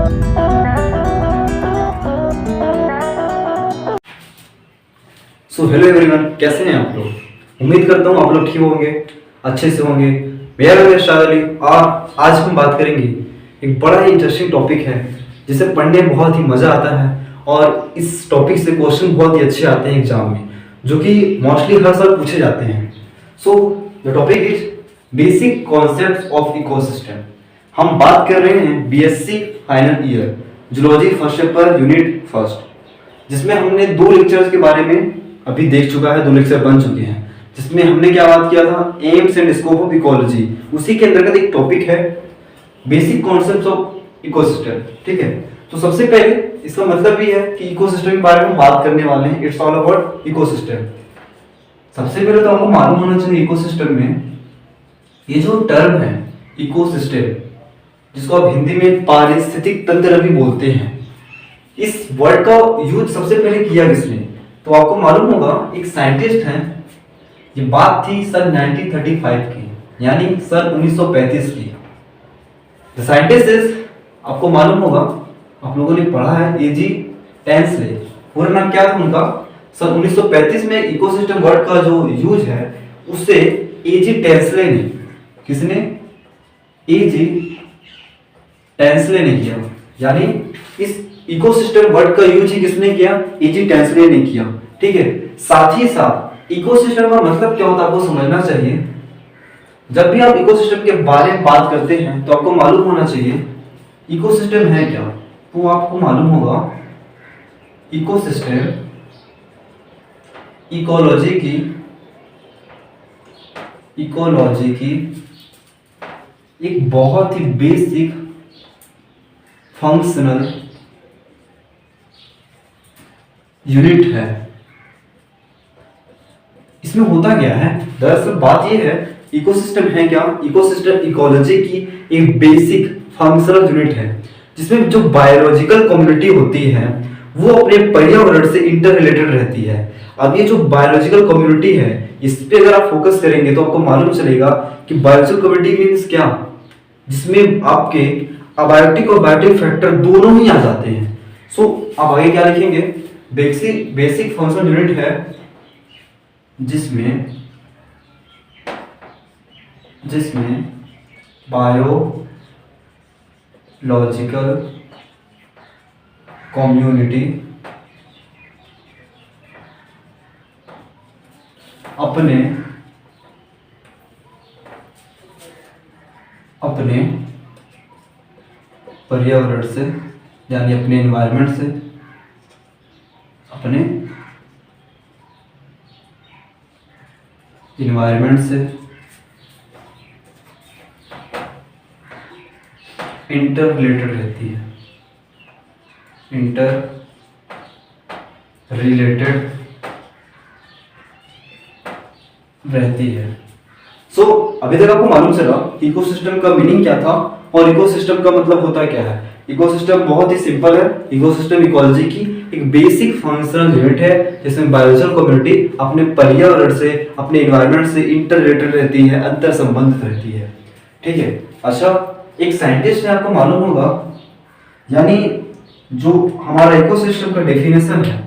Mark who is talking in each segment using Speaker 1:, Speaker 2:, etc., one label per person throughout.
Speaker 1: So hello everyone, कैसे हैं आप लोग। उम्मीद करता हूँ आप लोग ठीक होंगे, अच्छे से होंगे। मेरा नाम है शाद अली और आज हम बात करेंगे एक बड़ा ही इंटरेस्टिंग टॉपिक है जिसे पढ़ने में बहुत ही मज़ा आता है और इस टॉपिक से क्वेश्चन बहुत ही अच्छे आते हैं एग्जाम में, जो कि मोस्टली हर साल पूछे जाते हैं। So the topic is basic concepts of ecosystem. हम बात कर रहे हैं BSc final year zoology first paper unit first, जिसमें हमने 2 लेक्चर्स के बारे में अभी देख चुका है, 2 लेक्चर बन चुके हैं, जिसमें हमने क्या बात किया था, AIIMS and scope of ecology. उसी के अंतर्गत एक टॉपिक है बेसिक कॉन्सेप्ट्स ऑफ इकोसिस्टम। ठीक है, तो सबसे पहले इसका मतलब भी है कि इकोसिस्टम के बारे में हम बात करने वाले हैं। It's all about ecosystem. सबसे पहले तो आपको मालूम होना चाहिए इकोसिस्टम में ये जो टर्म है इकोसिस्टम, जिसको आप हिंदी में पारिस्थितिक तंत्र भी बोलते हैं, इस वर्ड का यूज सबसे पहले किया किसने, तो आपको मालूम होगा एक साइंटिस्ट हैं। ये बात थी सन 1935 की, यानी सन 1935 की। द साइंटिस्ट इज, आपको मालूम होगा, आप लोगों ने पढ़ा है, एजी टेंसले। पूरा नाम क्या था उनका। सन 1935 में इकोसिस्टम वर्ड का जो यूज है उससे एजी टेंसले ने, किसने, एजी टेंसले ने किया। यानी इस इकोसिस्टम वर्ड का यूज ही किसने किया, एजी टेंसले ने किया। ठीक है, साथ ही साथ इकोसिस्टम का मतलब क्या होता है आपको समझना चाहिए। जब भी आप इकोसिस्टम के बारे में बात करते हैं तो आपको मालूम होना चाहिए इकोसिस्टम है क्या। तो आपको मालूम होगा इकोसिस्टम इकोलॉजी की एक बहुत ही बेसिक फंक्शनल यूनिट है। इसमें होता क्या है, दरअसल बात यह है, इकोसिस्टम है क्या, इकोसिस्टम इकोलॉजी की एक बेसिक फंक्शनल यूनिट है, जिसमें जो बायोलॉजिकल कम्युनिटी होती है वो अपने पर्यावरण से इंटर रिलेटेड रहती है। अब ये जो बायोलॉजिकल कम्युनिटी है, इस पे अगर आप फोकस करेंगे तो आपको मालूम चलेगा कि बायोलॉजिकल कम्युनिटी मीन्स क्या, जिसमें आपके अबायोटिक और बायोटिक फैक्टर दोनों ही आ जाते हैं। सो आप आगे क्या लिखेंगे, बेसिक फंक्शनल यूनिट है जिसमें बायोलॉजिकल कम्युनिटी अपने पर्यावरण से, यानी अपने एनवायरनमेंट से, इंटर रिलेटेड रहती है, सो अभी तक आपको मालूम चला इकोसिस्टम का मीनिंग क्या था और इकोसिस्टम का मतलब होता क्या है। इकोसिस्टम बहुत ही सिंपल है, इकोसिस्टम इकोलॉजी की एक बेसिक फंक्शनल यूनिट है जिसमें बायोलॉजिकल कम्युनिटी अपने पर्यावरण से, अपने एनवायरनमेंट से इंटर रिलेटेड रहती है, अंतर संबंधित रहती है। ठीक है, अच्छा, एक साइंटिस्ट है, आपको मालूम होगा, यानी जो हमारा इकोसिस्टम का डेफिनेशन है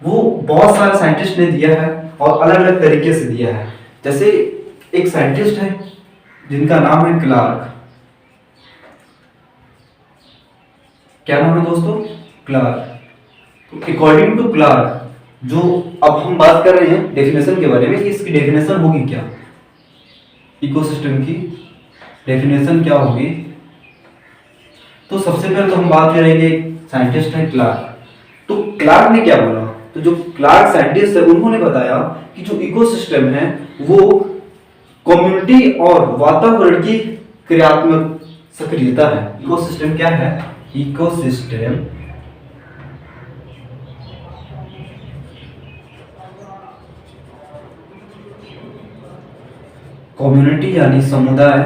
Speaker 1: वो बहुत सारे साइंटिस्ट ने दिया है और अलग अलग तरीके से दिया है। जैसे एक साइंटिस्ट है जिनका नाम है क्लार्क। क्या नाम है दोस्तों, क्लार्क। अकॉर्डिंग टू क्लार्क, जो अब हम बात कर रहे हैं डेफिनेशन के बारे में, इसकी डेफिनेशन होगी क्या, इकोसिस्टम की डेफिनेशन क्या होगी। तो सबसे पहले तो हम बात करेंगे, साइंटिस्ट है क्लार्क। तो क्लार्क ने क्या बोला, तो जो क्लार्क साइंटिस्ट है उन्होंने बताया कि जो इकोसिस्टम है वो कम्युनिटी और वातावरण की क्रियात्मक सक्रियता है। इकोसिस्टम क्या है, इकोसिस्टम कम्युनिटी यानी समुदाय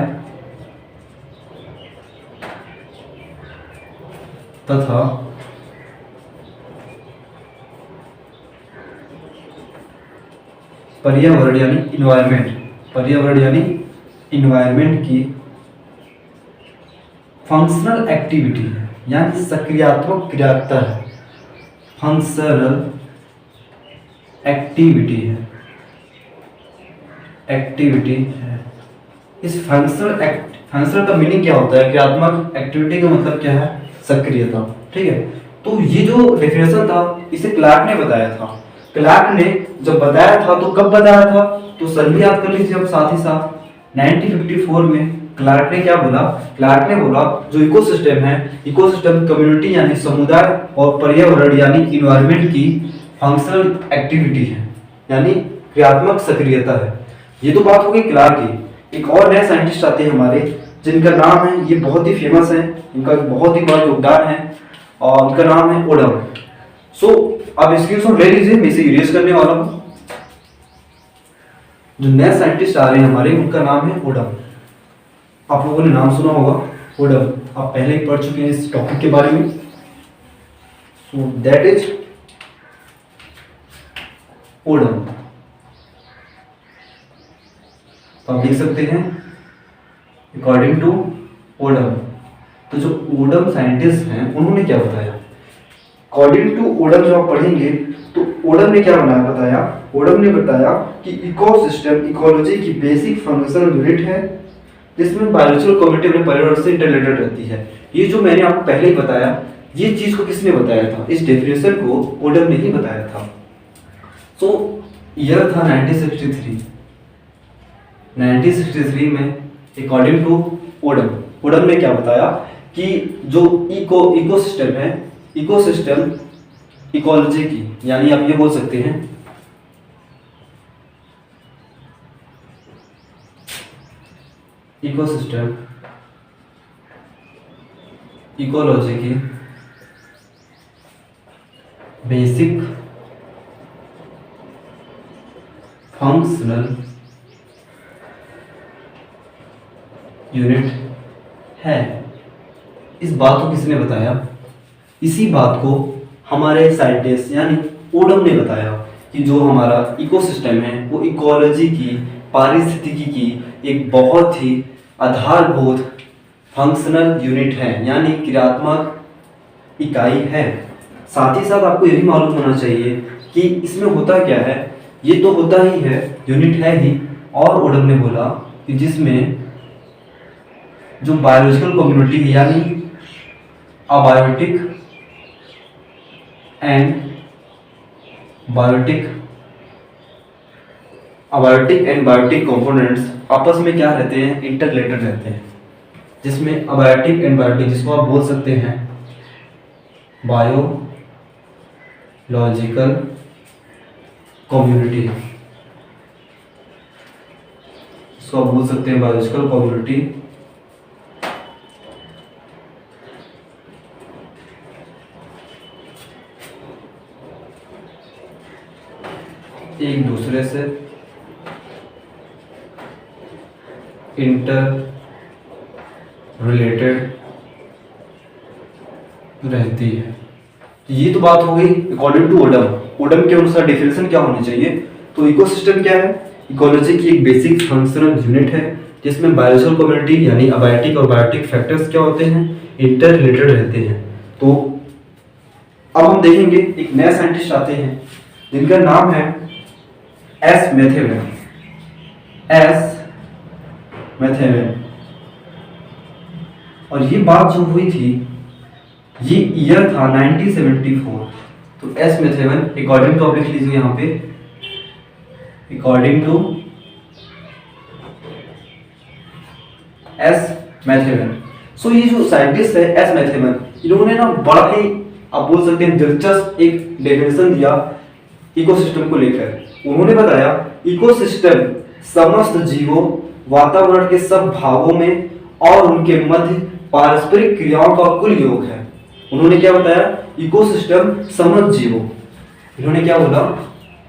Speaker 1: तथा पर्यावरण यानी इन्वायरमेंट की फंक्शनल एक्टिविटी है। यानी सक्रियात्मक क्रियात्मकता है, फंक्शनल एक्टिविटी है, एक्टिविटी है। इस फंक्शनल का मीनिंग क्या होता है? क्रियात्मक एक्टिविटी का मतलब क्या है? सक्रियता। ठीक है, तो ये जो डेफिनेशन था इसे क्लार्क ने बताया था। क्लार्क ने जब बताया था तो कब बताया था? तो सभी याद कर लीजिए अब साथ ही साथ 1954 में क्लार्क ने क्या बोला? क्लार्क ने बोला जो इकोसिस्टम है, इकोसिस्टम कम्युनिटी यानी समुदाय और पर्यावरण यानी इन्वायरमेंट की फंक्शनल एक्टिविटी है, यानी क्रियात्मक सक्रियता है। ये तो बात हो गई क्लार्क की। एक और नए साइंटिस्ट आते हैं हमारे, जिनका नाम है, ये बहुत ही फेमस है, इनका बहुत ही बड़ा योगदान है और उनका नाम है ओडम। अब स्क्रीनशॉट ले लीजिए, मैं इसे इरेज करने वाला हूं। जो नए साइंटिस्ट आ रहे हैं हमारे, उनका नाम है ओडम। आप लोगों ने नाम सुना होगा ओडम, आप पहले ही पढ़ चुके हैं इस टॉपिक के बारे में। So that is Odum. तो आप देख सकते हैं अकॉर्डिंग टू ओडम। तो जो ओडम साइंटिस्ट हैं उन्होंने क्या बताया? अकॉर्डिंग टू ओडम जब आप पढ़ेंगे तो ओडम ने क्या बताया? ओडम ने बताया कि इकोसिस्टम इकोलॉजी की बेसिक फंक्शनल यूनिट है, जिसमें बायोलॉजिकल कम्युनिटी अपने पर्यावरण से इंटररिलेटेड रहती है। ये जो मैंने आपको पहले ही बताया, ये चीज को किसने बताया था? इस डेफिनेशन को ओडम ने ही बताया था। सो ईयर था 1963। 1963 में अकॉर्डिंग टू ओडम, ओडम ने क्या बताया कि जो इकोसिस्टम है, इकोसिस्टम इकोलॉजी की, यानी आप ये बोल सकते हैं इकोसिस्टम इकोलॉजी की बेसिक फंक्शनल यूनिट है। इस बात को किसने बताया? इसी बात को हमारे साइंटिस्ट यानी ओडम ने बताया कि जो हमारा इकोसिस्टम है वो इकोलॉजी की, पारिस्थितिकी की एक बहुत ही आधारभूत फंक्शनल यूनिट है, यानी क्रियात्मक इकाई है। साथ ही साथ आपको ये भी मालूम होना चाहिए कि इसमें होता क्या है। ये तो होता ही है, यूनिट है ही, और ओडम ने बोला कि जिसमें जो बायोलॉजिकल कम्युनिटी है, यानी अबायोटिक एंड बायोटिक कंपोनेंट्स आपस में क्या रहते हैं? इंटररिलेटेड रहते हैं। जिसमें अबायोटिक एंड बायोटिक, जिसको आप बोल सकते हैं बायोलॉजिकल कम्युनिटी, इसको आप बोल सकते हैं बायोलॉजिकल कम्युनिटी। एक दूसरे से इंटर रिलेटेड रहती है। ये तो बात हो गई अकॉर्डिंग टू ओडम। ओडम के अनुसार डेफिनेशन क्या होनी चाहिए? तो इकोसिस्टम क्या है? इकोलॉजी की एक बेसिक फंक्शनल यूनिट है, जिसमें बायोलॉजिकल कम्युनिटी यानी अबायोटिक और बायोटिक फैक्टर्स क्या होते हैं? इंटर रिलेटेड रहते हैं। तो अब हम देखेंगे एक नए साइंटिस्ट आते हैं जिनका नाम है एस मैथेवन। और ये बात जो हुई थी, ये ईयर था 1974। तो एस मैथेवन अकॉर्डिंग टू, आप लिख लीजिए यहाँ पे, अकॉर्डिंग टू एस मैथेवन। सो ये जो साइंटिस्ट है एस मैथेवन, इन्होंने ना बड़ा ही, आप बोल सकते हैं, दिलचस्प एक डेफिनेशन दिया इकोसिस्टम को लेकर। उन्होंने बताया इकोसिस्टम समस्त जीवों, वातावरण के सब भागों में और उनके मध्य पारस्परिक क्रियाओं का कुल योग है। उन्होंने क्या बताया? इकोसिस्टम समस्त जीवों। इन्होंने क्या बोला?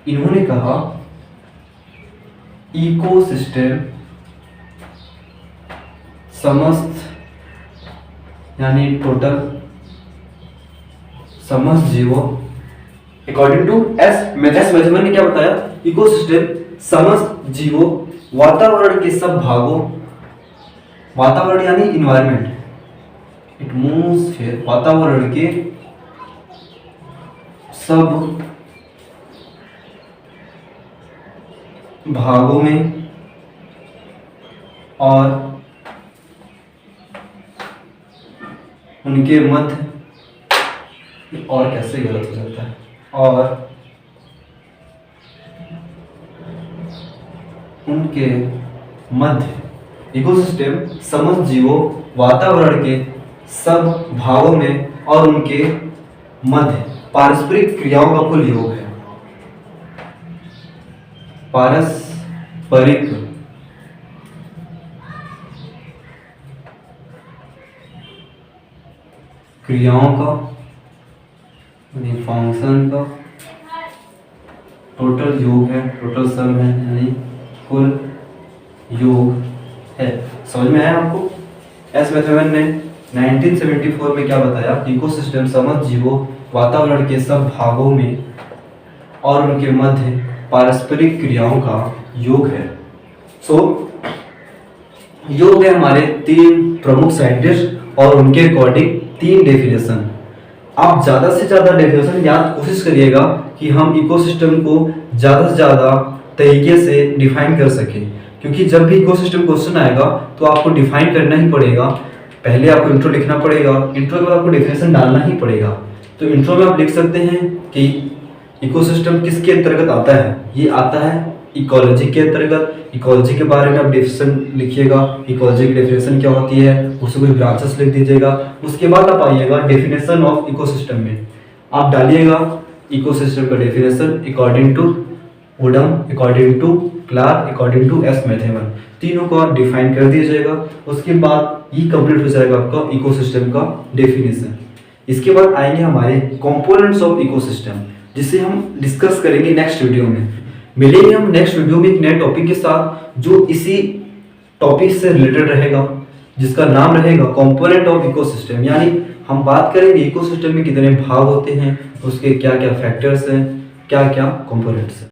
Speaker 1: इन्होंने कहा इकोसिस्टम समस्त, यानी टोटल समस्त जीवों। अकॉर्डिंग टू एस मैथेवन ने क्या बताया? इकोसिस्टम समस्त जीवों, वातावरण के सब भागों, वातावरण यानी इन्वायरमेंट, एटमॉस्फेयर वातावरण के सब भागों में और उनके मध्य, और कैसे गलत हो जाता है, और उनके मध्य इकोसिस्टम समस्त जीवों वातावरण के सब भागों में और उनके मध्य पारस्परिक क्रियाओं का कुल योग है। पारस्परिक क्रियाओं का फंक्शन का टोटल योग है, टोटल सम है, यानी कुल योग है। समझ में आया आपको? एस मैथमेटिक्स ने 1974 में क्या बताया? इकोसिस्टम समस्त जीवों वातावरण के सब भागों में और उनके मध्य पारस्परिक क्रियाओं का योग है। योग है हमारे 3 प्रमुख साइंटिस्ट और उनके अकॉर्डिंग 3 डेफिनेशन। आप ज़्यादा से ज़्यादा डेफिनेशन याद कोशिश करिएगा कि हम इकोसिस्टम को ज़्यादा से ज़्यादा तरीके से डिफाइन कर सकें, क्योंकि जब भी इकोसिस्टम क्वेश्चन आएगा तो आपको डिफाइन करना ही पड़ेगा। पहले आपको इंट्रो लिखना पड़ेगा, इंट्रो के बाद आपको डेफिनेशन डालना ही पड़ेगा। तो इंट्रो में आप लिख सकते हैं कि इकोसिस्टम किसके अंतर्गत आता है? ये आता है इकोलॉजी के अंतर्गत। इकोलॉजी के बारे में आप डेफिनेशन लिखिएगा, इकोलॉजी की डेफिनेशन क्या होती है, उससे कुछ ब्रांचेस लिख दीजिएगा। उसके बाद आप आइएगा डेफिनेशन ऑफ इकोसिस्टम में, आप डालिएगा इकोसिस्टम का definition according to Odum, according to Clarke, according to S mathematics, तीनों को आप डिफाइन कर दीजिएगा। उसके बाद ये कंप्लीट हो जाएगा आपका इकोसिस्टम का डेफिनेशन। इसके बाद आएंगे हमारे कंपोनेंट्स ऑफ इकोसिस्टम, जिसे हम डिस्कस करेंगे नेक्स्ट वीडियो में। मिलेंगे हम नेक्स्ट वीडियो में एक नए टॉपिक के साथ जो इसी टॉपिक से रिलेटेड रहेगा, जिसका नाम रहेगा कंपोनेंट ऑफ इकोसिस्टम। यानी हम बात करेंगे इकोसिस्टम में कितने भाग होते हैं, उसके क्या क्या फैक्टर्स हैं, क्या क्या कंपोनेंट्स हैं।